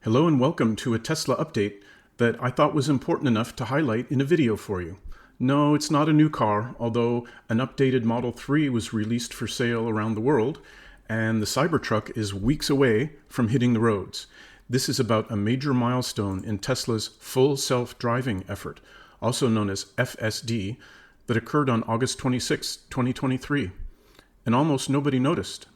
Hello and welcome to a Tesla update that I thought was important enough to highlight in a video for you. No, it's not a new car, although an updated Model 3 was released for sale around the world, and the Cybertruck is weeks away from hitting the roads. This is about a major milestone in Tesla's full self-driving effort, also known as FSD, that occurred on August 26, 2023, and almost nobody noticed.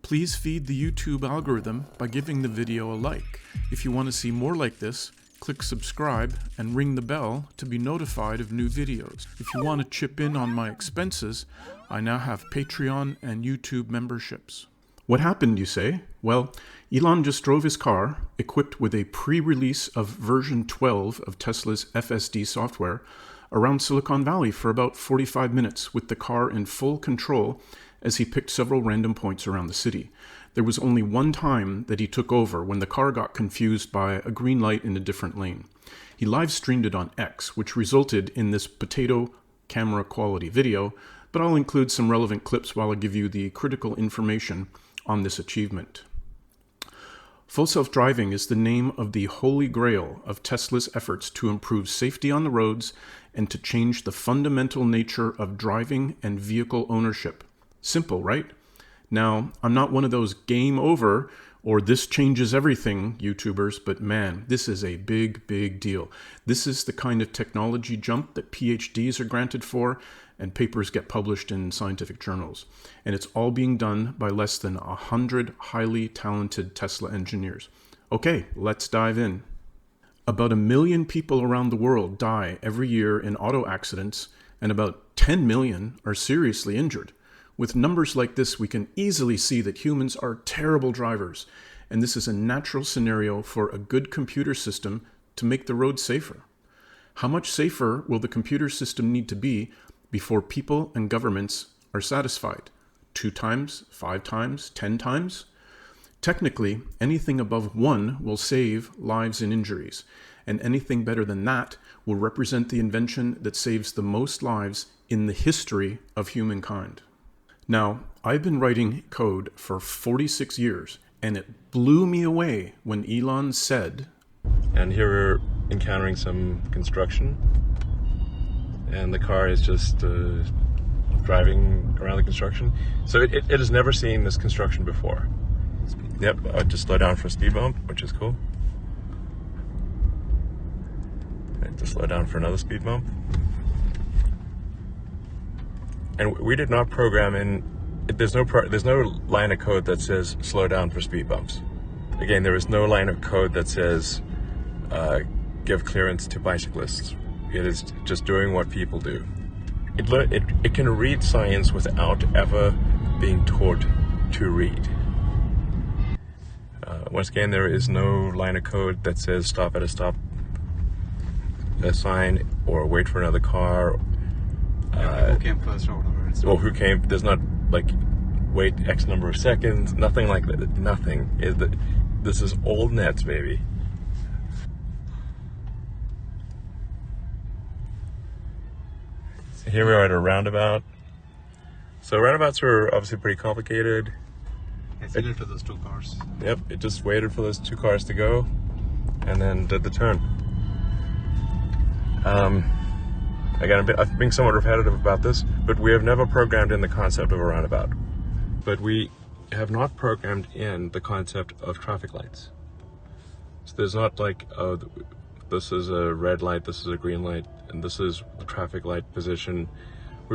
Please feed the YouTube algorithm by giving the video a like. If you want to see more like this, click subscribe and ring the bell to be notified of new videos. If you want to chip in on my expenses, I now have Patreon and YouTube memberships. What happened, you say? Well, Elon just drove his car, equipped with a pre-release of version 12 of Tesla's FSD software, around Silicon Valley for about 45 minutes with the car in full control as he picked several random points around the city. There was only one time that he took over, when the car got confused by a green light in a different lane. He live streamed it on X, which resulted in this potato camera quality video, but I'll include some relevant clips while I give you the critical information on this achievement. Full self-driving is the name of the holy grail of Tesla's efforts to improve safety on the roads and to change the fundamental nature of driving and vehicle ownership. Simple, right? Now, I'm not one of those game over or this changes everything YouTubers, but man, this is a big, big deal. This is the kind of technology jump that PhDs are granted for and papers get published in scientific journals. And it's all being done by less than 100 highly talented Tesla engineers. Okay, let's dive in. About 1 million people around the world die every year in auto accidents, and about 10 million are seriously injured. With numbers like this, we can easily see that humans are terrible drivers, and this is a natural scenario for a good computer system to make the road safer. How much safer will the computer system need to be before people and governments are satisfied? 2 times, 5 times, 10 times? Technically, anything above 1 will save lives and injuries, and anything better than that will represent the invention that saves the most lives in the history of humankind. Now, I've been writing code for 46 years, and it blew me away when Elon said, and here we're encountering some construction, and the car is just driving around the construction. So it has never seen this construction before. Yep, I just slow down for a speed bump, which is cool. And just slow down for another speed bump. And we did not program in. There's no line of code that says slow down for speed bumps. Again, there is no line of code that says give clearance to bicyclists. It is just doing what people do. It can read science without ever being taught to read. Once again, there is no line of code that says stop at a stop sign or wait for another car. Who came first or whatever. Or who came, there's not like wait X number of seconds, nothing like that. Nothing. This is old nets, baby. So here we are at a roundabout. So roundabouts are obviously pretty complicated. It's waited for those 2 cars. Yep, it just waited for those 2 cars to go and then did the turn. Again, I'm being somewhat repetitive about this, but we have never programmed in the concept of a roundabout. But we have not programmed in the concept of traffic lights. So there's not like, oh, this is a red light, this is a green light, and this is the traffic light position.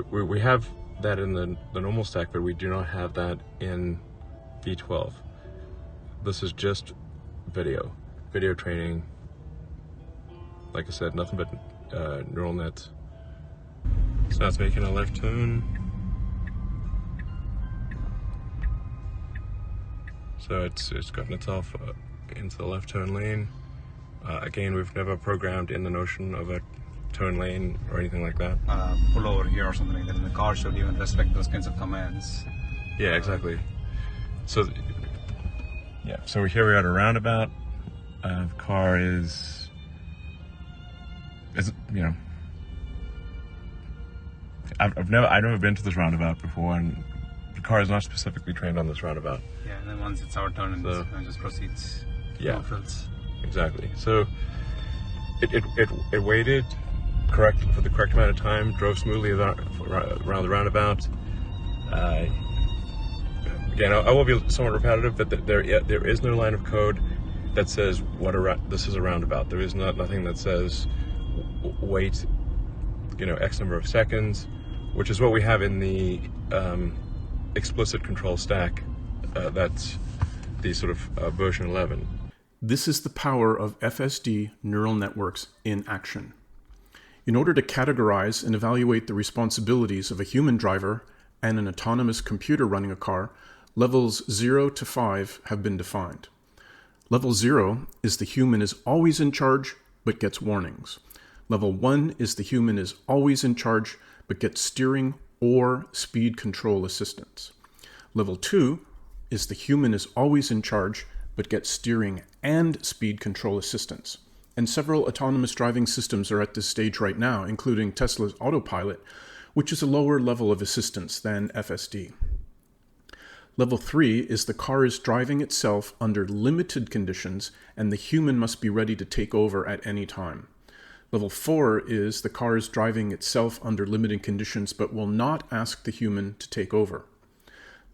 We have that in the normal stack, but we do not have that in V12. This is just video training. Like I said, nothing but neural nets. So now it's making a left turn. So it's gotten itself into the left turn lane. Again, we've never programmed in the notion of a turn lane or anything like that. Pull over here or something like that, and the car should even respect those kinds of commands. Yeah, exactly. So, yeah. So here we're at a roundabout. The car is you know. I've never been to this roundabout before, and the car is not specifically trained on this roundabout. Yeah, and then once it's our turn, and So- it just proceeds. Yeah. No frills. exactly. So it waited for the correct amount of time, drove smoothly around the roundabout. Again, I will be somewhat repetitive, but there is no line of code that says this is a roundabout. There is nothing that says wait, X number of seconds, which is what we have in the explicit control stack. That's the sort of version 11. This is the power of FSD neural networks in action. In order to categorize and evaluate the responsibilities of a human driver and an autonomous computer running a car, levels 0 to 5 have been defined. Level 0 is the human is always in charge but gets warnings. Level 1 is the human is always in charge but gets steering or speed control assistance. Level 2 is the human is always in charge but gets steering and speed control assistance. And several autonomous driving systems are at this stage right now, including Tesla's autopilot, which is a lower level of assistance than FSD. Level 3 is the car is driving itself under limited conditions and the human must be ready to take over at any time. Level 4 is the car is driving itself under limited conditions but will not ask the human to take over.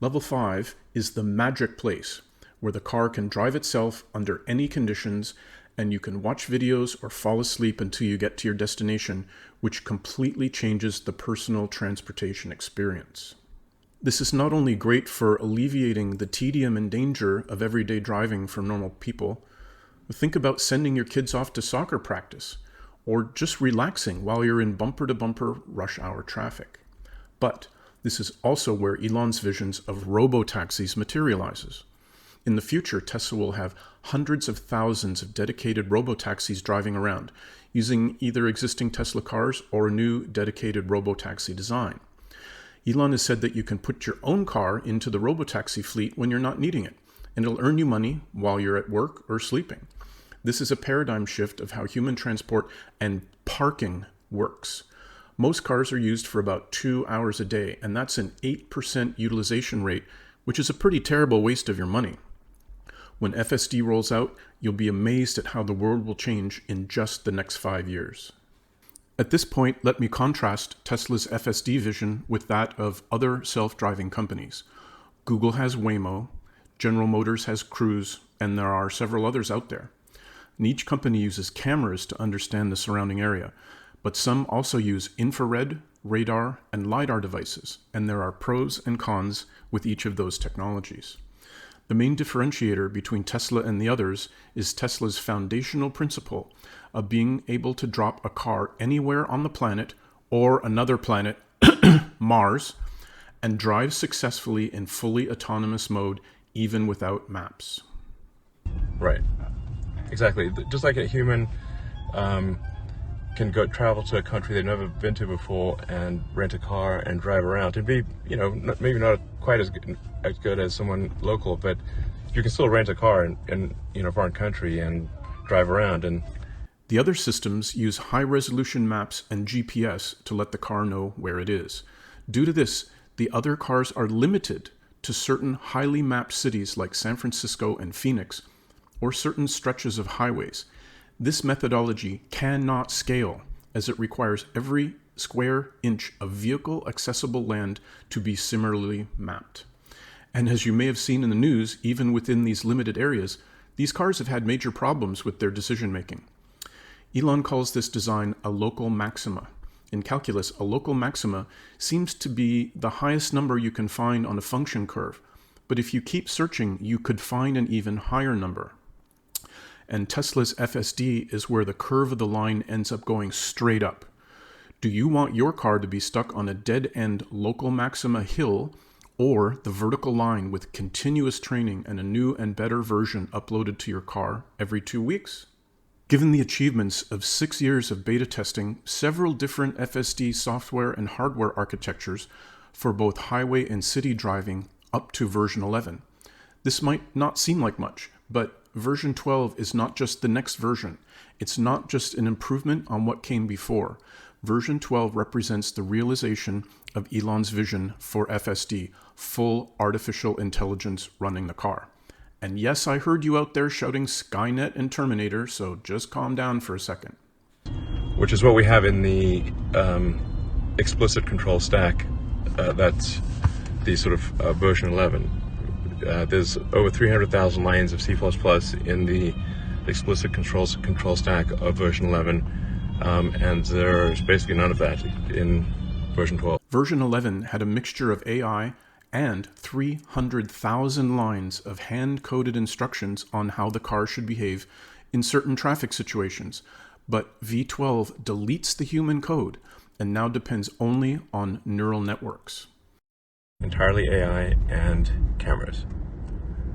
Level 5 is the magic place, where the car can drive itself under any conditions and you can watch videos or fall asleep until you get to your destination, which completely changes the personal transportation experience. This is not only great for alleviating the tedium and danger of everyday driving for normal people, but think about sending your kids off to soccer practice or just relaxing while you're in bumper-to-bumper rush hour traffic. But this is also where Elon's visions of Robo Taxis materializes. In the future, Tesla will have hundreds of thousands of dedicated Robo Taxis driving around, using either existing Tesla cars or a new dedicated Robo Taxi design. Elon has said that you can put your own car into the Robo Taxi fleet when you're not needing it, and it'll earn you money while you're at work or sleeping. This is a paradigm shift of how human transport and parking works. Most cars are used for about 2 hours a day, and that's an 8% utilization rate, which is a pretty terrible waste of your money. When FSD rolls out, you'll be amazed at how the world will change in just the next 5 years. At this point, let me contrast Tesla's FSD vision with that of other self-driving companies. Google has Waymo, General Motors has Cruise, and there are several others out there. And each company uses cameras to understand the surrounding area, but some also use infrared, radar, and LiDAR devices, and there are pros and cons with each of those technologies. The main differentiator between Tesla and the others is Tesla's foundational principle of being able to drop a car anywhere on the planet or another planet, Mars, and drive successfully in fully autonomous mode even without maps. Right. Exactly. Just like a human can go travel to a country they've never been to before and rent a car and drive around and be, maybe not quite as good as someone local, but you can still rent a car in a foreign country and drive around. And the other systems use high-resolution maps and GPS to let the car know where it is. Due to this, the other cars are limited to certain highly mapped cities like San Francisco and Phoenix, or certain stretches of highways. This methodology cannot scale, as it requires every square inch of vehicle-accessible land to be similarly mapped. And as you may have seen in the news, even within these limited areas, these cars have had major problems with their decision-making. Elon calls this design a local maxima. In calculus, a local maxima seems to be the highest number you can find on a function curve, but if you keep searching, you could find an even higher number. And Tesla's FSD is where the curve of the line ends up going straight up. Do you want your car to be stuck on a dead-end local maxima hill, or the vertical line with continuous training and a new and better version uploaded to your car every 2 weeks? Given the achievements of 6 years of beta testing, several different FSD software and hardware architectures for both highway and city driving up to version 11. This might not seem like much, but version 12 is not just the next version. It's not just an improvement on what came before. Version 12 represents the realization of Elon's vision for FSD, full artificial intelligence running the car. And yes, I heard you out there shouting Skynet and Terminator, so just calm down for a second. Which is what we have in the explicit control stack. That's the sort of version 11. There's over 300,000 lines of C++ in the explicit control stack of version 11, and there's basically none of that in version 12. Version 11 had a mixture of AI and 300,000 lines of hand-coded instructions on how the car should behave in certain traffic situations. But V12 deletes the human code and now depends only on neural networks. Entirely AI and cameras.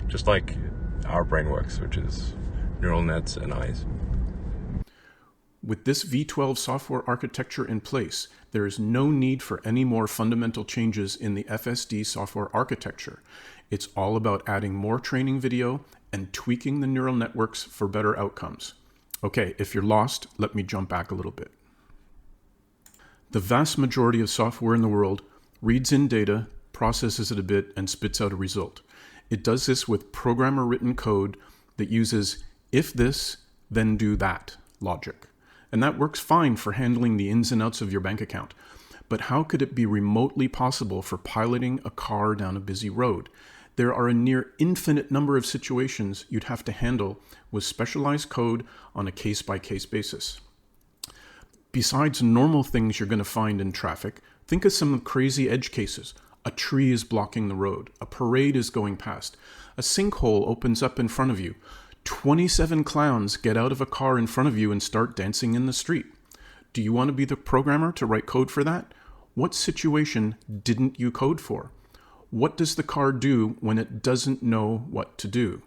Just like our brain works, which is neural nets and eyes. With this V12 software architecture in place, there is no need for any more fundamental changes in the FSD software architecture. It's all about adding more training video and tweaking the neural networks for better outcomes. Okay, if you're lost, let me jump back a little bit. The vast majority of software in the world reads in data, processes it a bit, and spits out a result. It does this with programmer-written code that uses if this, then do that logic. And that works fine for handling the ins and outs of your bank account. But how could it be remotely possible for piloting a car down a busy road? There are a near infinite number of situations you'd have to handle with specialized code on a case-by-case basis. Besides normal things you're going to find in traffic, think of some crazy edge cases. A tree is blocking the road. A parade is going past. A sinkhole opens up in front of you. 27 clowns get out of a car in front of you and start dancing in the street. Do you want to be the programmer to write code for that? What situation didn't you code for? What does the car do when it doesn't know what to do?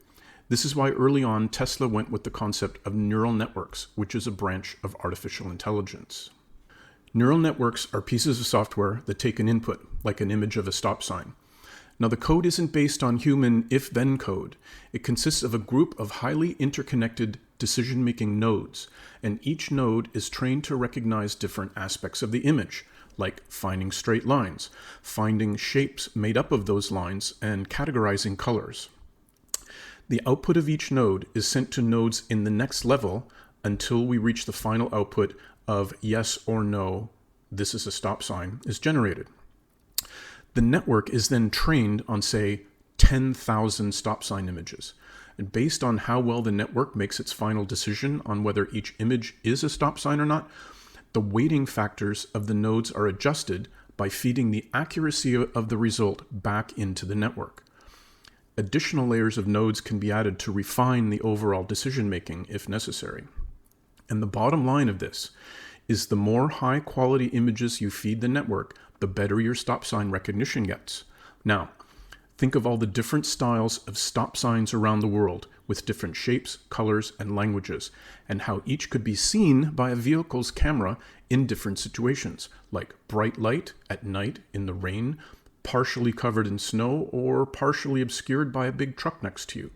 This is why early on Tesla went with the concept of neural networks, which is a branch of artificial intelligence. Neural networks are pieces of software that take an input, like an image of a stop sign. Now, the code isn't based on human if-then code. It consists of a group of highly interconnected decision-making nodes, and each node is trained to recognize different aspects of the image, like finding straight lines, finding shapes made up of those lines, and categorizing colors. The output of each node is sent to nodes in the next level until we reach the final output of yes or no, this is a stop sign, is generated. The network is then trained on, say, 10,000 stop sign images. And based on how well the network makes its final decision on whether each image is a stop sign or not, the weighting factors of the nodes are adjusted by feeding the accuracy of the result back into the network. Additional layers of nodes can be added to refine the overall decision-making if necessary. And the bottom line of this is the more high-quality images you feed the network, the better your stop sign recognition gets. Now, think of all the different styles of stop signs around the world with different shapes, colors, and languages, and how each could be seen by a vehicle's camera in different situations, like bright light at night in the rain, partially covered in snow, or partially obscured by a big truck next to you.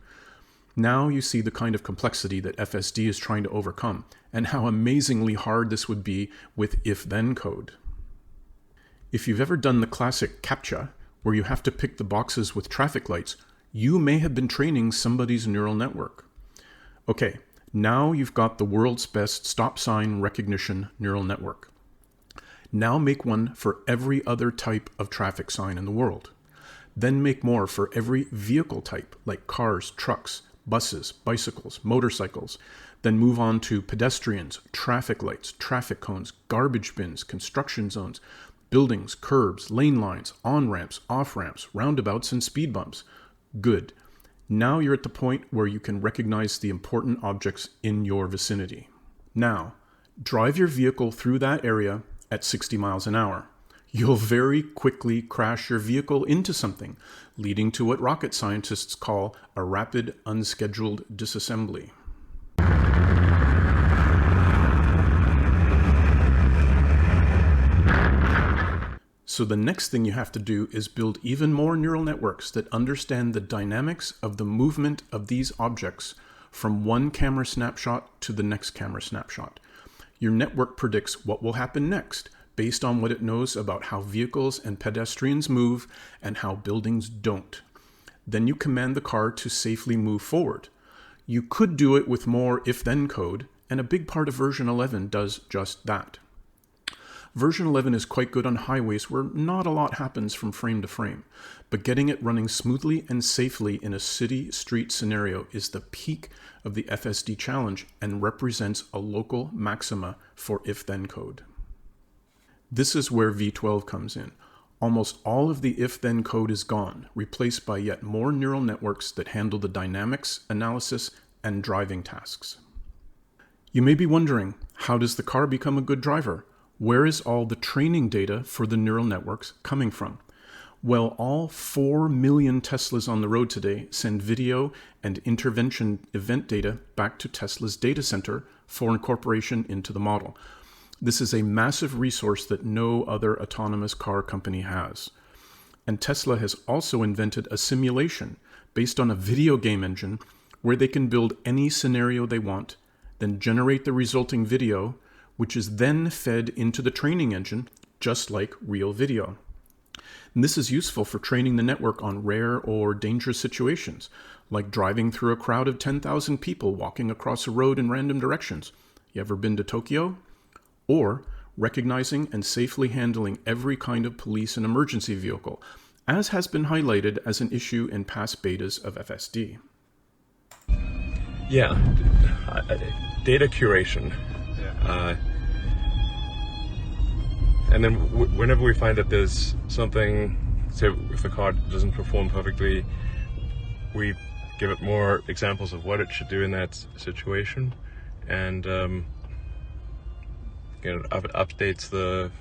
Now you see the kind of complexity that FSD is trying to overcome, and how amazingly hard this would be with if-then code. If you've ever done the classic CAPTCHA, where you have to pick the boxes with traffic lights, you may have been training somebody's neural network. Okay, now you've got the world's best stop sign recognition neural network. Now make one for every other type of traffic sign in the world. Then make more for every vehicle type, like cars, trucks, buses, bicycles, motorcycles. Then move on to pedestrians, traffic lights, traffic cones, garbage bins, construction zones, buildings, curbs, lane lines, on-ramps, off-ramps, roundabouts, and speed bumps. Good. Now you're at the point where you can recognize the important objects in your vicinity. Now, drive your vehicle through that area at 60 miles an hour. You'll very quickly crash your vehicle into something, leading to what rocket scientists call a rapid unscheduled disassembly. So the next thing you have to do is build even more neural networks that understand the dynamics of the movement of these objects from one camera snapshot to the next camera snapshot. Your network predicts what will happen next based on what it knows about how vehicles and pedestrians move and how buildings don't. Then you command the car to safely move forward. You could do it with more if-then code, and a big part of version 11 does just that. Version 11 is quite good on highways where not a lot happens from frame to frame, but getting it running smoothly and safely in a city street scenario is the peak of the FSD challenge and represents a local maxima for if-then code. This is where V12 comes in. Almost all of the if-then code is gone, replaced by yet more neural networks that handle the dynamics, analysis, and driving tasks. You may be wondering, how does the car become a good driver? Where is all the training data for the neural networks coming from? Well, all 4 million Teslas on the road today send video and intervention event data back to Tesla's data center for incorporation into the model. This is a massive resource that no other autonomous car company has. And Tesla has also invented a simulation based on a video game engine where they can build any scenario they want, then generate the resulting video, which is then fed into the training engine, just like real video. And this is useful for training the network on rare or dangerous situations, like driving through a crowd of 10,000 people walking across a road in random directions. You ever been to Tokyo? Or recognizing and safely handling every kind of police and emergency vehicle, as has been highlighted as an issue in past betas of FSD. Yeah, data curation. And then whenever we find that there's something, say if the car doesn't perform perfectly, we give it more examples of what it should do in that situation, and it updates the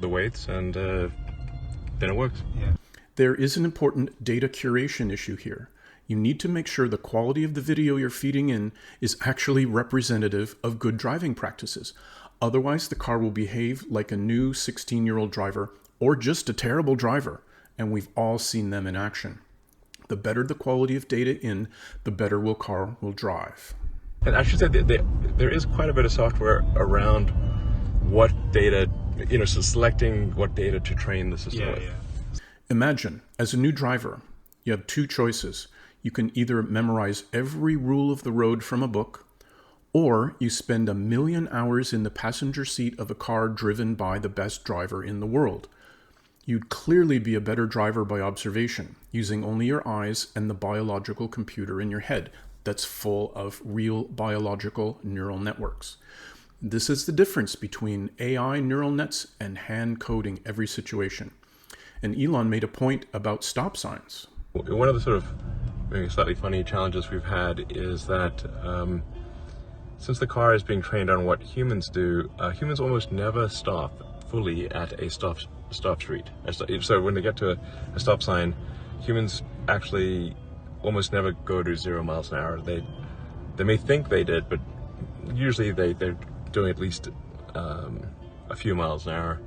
weights, and then it works. Yeah. There is an important data curation issue here. You need to make sure the quality of the video you're feeding in is actually representative of good driving practices. Otherwise, the car will behave like a new 16-year-old driver or just a terrible driver, and we've all seen them in action. The better the quality of data in, the better the car will drive. And I should say that there is quite a bit of software around what data, so selecting what data to train the system with. Yeah. Imagine, as a new driver, you have 2 choices. You can either memorize every rule of the road from a book, or you spend 1 million hours in the passenger seat of a car driven by the best driver in the world. You'd clearly be a better driver by observation, using only your eyes and the biological computer in your head that's full of real biological neural networks. This is the difference between AI neural nets and hand coding every situation. And Elon made a point about stop signs. One of the sort of maybe slightly funny challenges we've had is that since the car is being trained on what humans do, humans almost never stop fully at a stop street. So when they get to a stop sign, humans actually almost never go to 0 miles an hour. They may think they did, but usually they're doing at least a few miles an hour.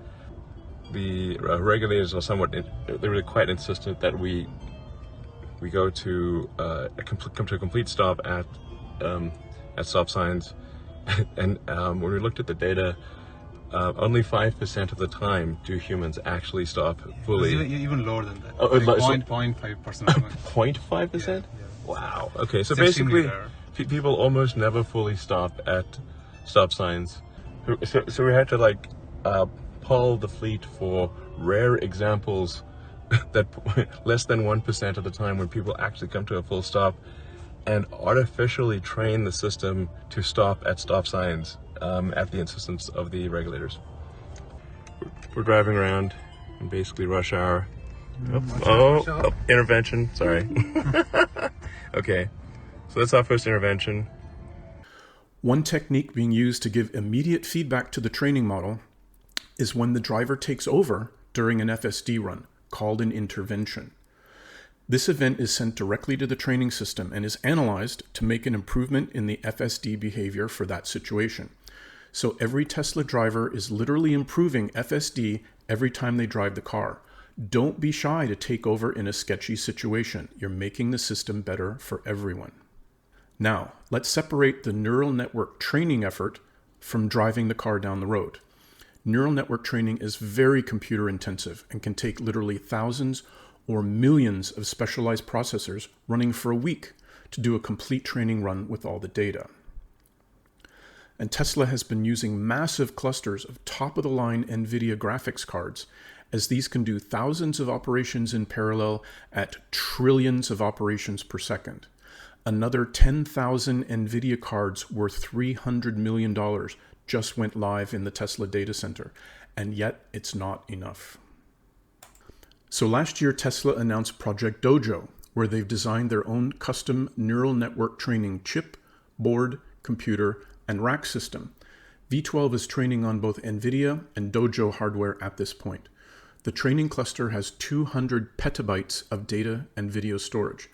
The regulators are they're really quite insistent that we go to come to a complete stop at stop signs, and when we looked at the data, only 5% of the time do humans actually stop fully. Even lower than that. Oh, like so 0.5%. 0.5%? Yeah. Wow. Okay, so It's basically, extremely rare. people almost never fully stop at stop signs. So we had to poll the fleet for rare examples that less than 1% of the time when people actually come to a full stop, and artificially train the system to stop at stop signs at the insistence of the regulators. We're driving around in basically rush hour. Intervention, sorry. Okay, so that's our first intervention. One technique being used to give immediate feedback to the training model is when the driver takes over during an FSD run, called an intervention. This event is sent directly to the training system and is analyzed to make an improvement in the FSD behavior for that situation. So every Tesla driver is literally improving FSD every time they drive the car. Don't be shy to take over in a sketchy situation. You're making the system better for everyone. Now, let's separate the neural network training effort from driving the car down the road. Neural network training is very computer intensive and can take literally thousands or millions of specialized processors running for a week to do a complete training run with all the data. And Tesla has been using massive clusters of top-of-the-line NVIDIA graphics cards, as these can do thousands of operations in parallel at trillions of operations per second. Another 10,000 NVIDIA cards worth $300 million just went live in the Tesla data center, and yet it's not enough. So last year, Tesla announced Project Dojo, where they've designed their own custom neural network training chip, board, computer, and rack system. V12 is training on both NVIDIA and Dojo hardware at this point. The training cluster has 200 petabytes of data and video storage.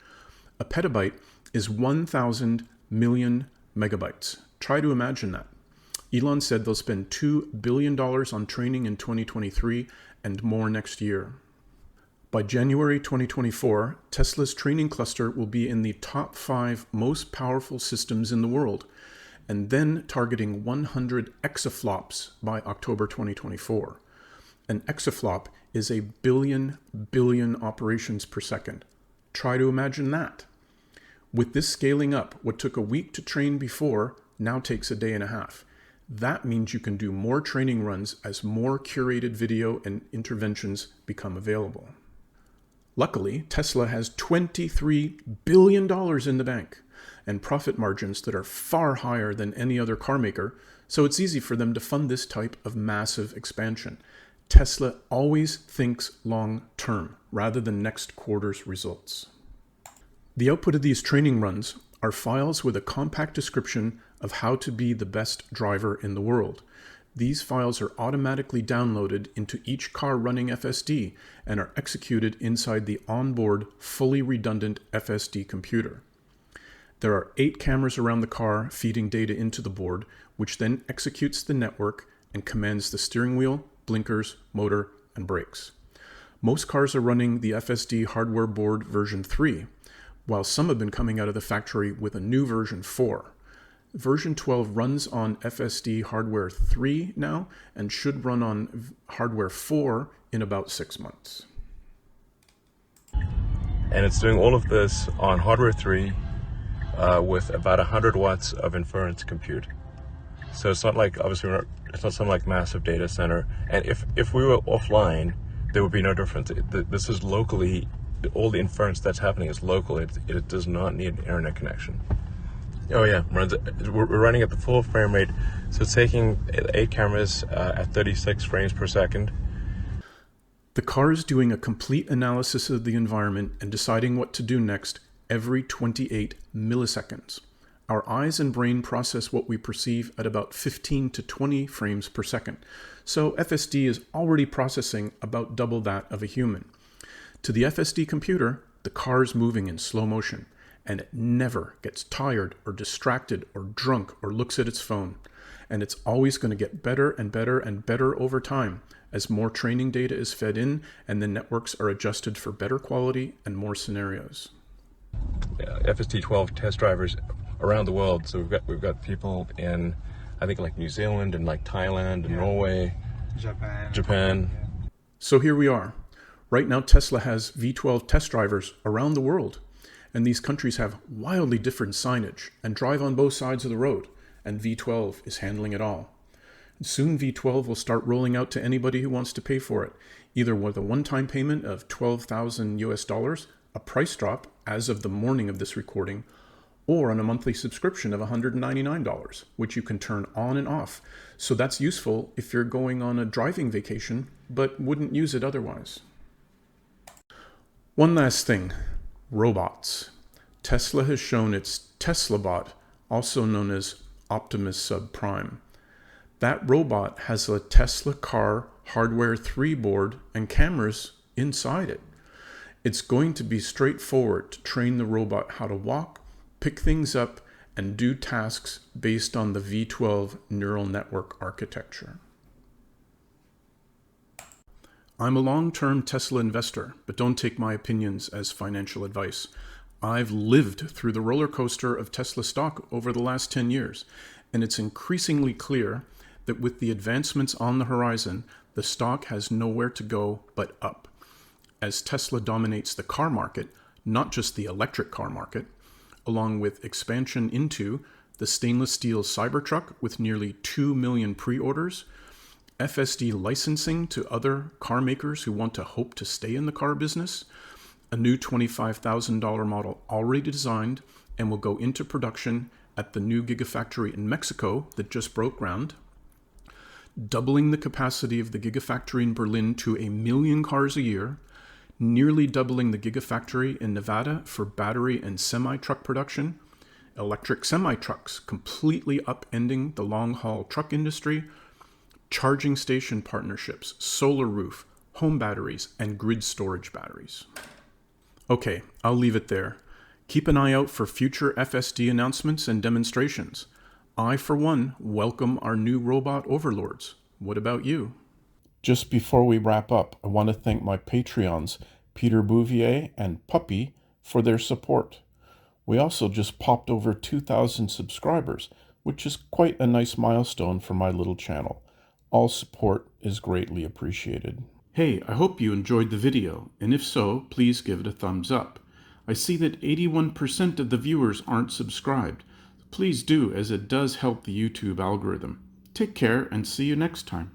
A petabyte is 1,000 million megabytes. Try to imagine that. Elon said they'll spend $2 billion on training in 2023 and more next year. By January 2024, Tesla's training cluster will be in the top 5 most powerful systems in the world, and then targeting 100 exaflops by October 2024. An exaflop is a billion operations per second. Try to imagine that. With this scaling up, what took a week to train before now takes a day and a half. That means you can do more training runs as more curated video and interventions become available. Luckily, Tesla has $23 billion in the bank and profit margins that are far higher than any other car maker, so it's easy for them to fund this type of massive expansion. Tesla always thinks long term rather than next quarter's results. The output of these training runs are files with a compact description of how to be the best driver in the world. These files are automatically downloaded into each car running FSD and are executed inside the onboard, fully redundant FSD computer. There are 8 cameras around the car feeding data into the board, which then executes the network and commands the steering wheel, blinkers, motor, and brakes. Most cars are running the FSD Hardware board version 3, while some have been coming out of the factory with a new version 4. Version 12 runs on FSD Hardware 3 now and should run on Hardware 4 in about 6 months. And it's doing all of this on Hardware 3 with about 100 watts of inference compute. So it's not like, obviously, it's not some like massive data center. And if we were offline, there would be no difference. This is locally, all the inference that's happening is local. It does not need an internet connection. Oh yeah, we're running at the full frame rate. So it's taking 8 cameras at 36 frames per second. The car is doing a complete analysis of the environment and deciding what to do next every 28 milliseconds. Our eyes and brain process what we perceive at about 15 to 20 frames per second. So FSD is already processing about double that of a human. To the FSD computer, the car is moving in slow motion, and it never gets tired or distracted or drunk or looks at its phone. And it's always going to get better and better and better over time as more training data is fed in and the networks are adjusted for better quality and more scenarios. FSD 12 test drivers around the world. So we've got people in, I think, like New Zealand and like Thailand and Norway, Japan. So here we are. Right now, Tesla has V12 test drivers around the world. And these countries have wildly different signage and drive on both sides of the road, and V12 is handling it all. And soon V12 will start rolling out to anybody who wants to pay for it, either with a one-time payment of $12,000, a price drop as of the morning of this recording, or on a monthly subscription of $199, which you can turn on and off. So that's useful if you're going on a driving vacation, but wouldn't use it otherwise. One last thing. Robots. Tesla has shown its Tesla bot, also known as Optimus Subprime. That robot has a Tesla car Hardware 3 board and cameras inside it. It's going to be straightforward to train the robot how to walk, pick things up, and do tasks based on the V12 neural network architecture. I'm a long-term Tesla investor, but don't take my opinions as financial advice. I've lived through the roller coaster of Tesla stock over the last 10 years, and it's increasingly clear that with the advancements on the horizon, the stock has nowhere to go but up. as Tesla dominates the car market, not just the electric car market, along with expansion into the stainless steel Cybertruck with nearly 2 million pre-orders, FSD licensing to other car makers who want to hope to stay in the car business, a new $25,000 model already designed and will go into production at the new Gigafactory in Mexico that just broke ground, doubling the capacity of the Gigafactory in Berlin to 1 million cars a year, nearly doubling the Gigafactory in Nevada for battery and semi-truck production, electric semi-trucks completely upending the long-haul truck industry, charging station partnerships, solar roof, home batteries, and grid storage batteries. Okay, I'll leave it there. Keep an eye out for future FSD announcements and demonstrations. I, for one, welcome our new robot overlords. What about you? Just before we wrap up, I want to thank my Patreons, Peter Bouvier and Puppy, for their support. We also just popped over 2,000 subscribers, which is quite a nice milestone for my little channel. All support is greatly appreciated. Hey, I hope you enjoyed the video, and if so, please give it a thumbs up. I see that 81% of the viewers aren't subscribed. Please do, as it does help the YouTube algorithm. Take care and see you next time.